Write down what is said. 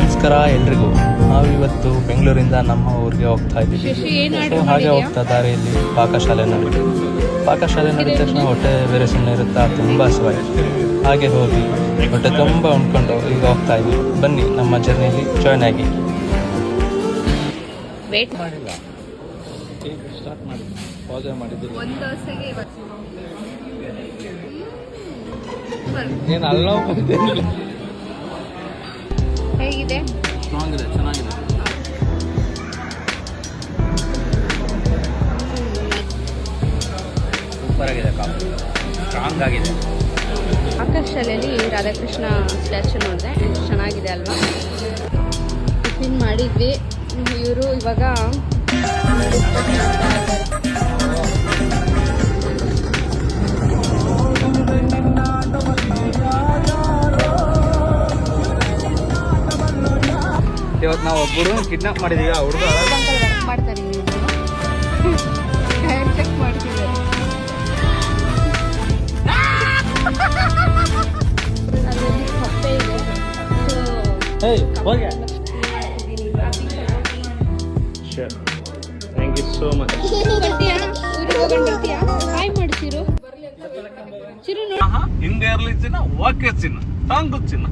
ನಮಸ್ಕಾರ ಎಲ್ರಿಗೂ. ನಾವಿವತ್ತು ಬೆಂಗಳೂರಿಂದ ನಮ್ಮ ಊರಿಗೆ ಹೋಗ್ತಾ ಇದ್ದೀವಿ. ಸೊ ಹಾಗೆ ಹೋಗ್ತಾ ದಾರಿಯಲ್ಲಿ ಪಾಕಶಾಲೆ ನೋಡಿದ್ವಿ. ಪಾಕಶಾಲೆ ನೋಡಿದ ತಕ್ಷಣ ಹೊಟ್ಟೆ ಬೇರೆ ಸುಮ್ಮನೆ ಇರುತ್ತಾ, ತುಂಬ ಹಸಿವಾಯಿತು. ಹಾಗೆ ಹೋಗಿ ಹೊಟ್ಟೆ ತುಂಬ ಉಣ್ಕೊಂಡು ಈಗ ಹೋಗ್ತಾ ಇದ್ವಿ. ಬನ್ನಿ ನಮ್ಮ ಜರ್ನಿಯಲ್ಲಿ ಜಾಯ್ನ್ ಆಗಿ. ವೇಟ್ ಮಾಡಿಲ್ಲ, ಸ್ಟಾರ್ಟ್ ಮಾಡಿ, ಪಾಸ್ ಮಾಡಿದ್ದು ಒಂದು ದೋಸೆಗೆ ಇವತ್ತು ಏನು ಅಲ್ಲ. ಹೇಗಿದೆ? ಚೆನ್ನಾಗಿದೆ, ಚೆನ್ನಾಗಿದೆ. ಸೂಪರ್ ಆಗಿದೆ, ಕಾಫಿ ಸ್ಟ್ರಾಂಗ್ ಆಗಿದೆ. ಪಾಕಶಾಲೆಯಲ್ಲಿ ರಾಧಾಕೃಷ್ಣ ಸ್ಟ್ಯಾಚು ನೋಡಿದೆ, ಚೆನ್ನಾಗಿದೆ ಅಲ್ವಾ? ಟಿಫಿನ್ ಮಾಡಿದ್ವಿ. ಇವರು ಇವಾಗ ಇವತ್ತು ನಾವು ಒಬ್ಬರು ಕಿಡ್ನಾಪ್ ಮಾಡಿದೀವಿ. ಆ ಹುಡುಗ ಮಾಡ್ತಾರೆ, ಚೆಕ್ ಮಾಡ್ತಿದ್ದಾರೆ. ಅದರಲ್ಲಿ ಕಪ್ಪೆ ಇದೆ. Thank you so much. ಬರ್ತೀಯಾ? ಹಾಯ್ ಮಾಡ್ತಿರು ಚಿರು. ಹಿಂಗೆ ಇರ್ಲಿ ಚಿನ್ನ, ಓಕೆ ಚಿನ್ನ, ಸಾಂಗು ಚಿನ್ನ.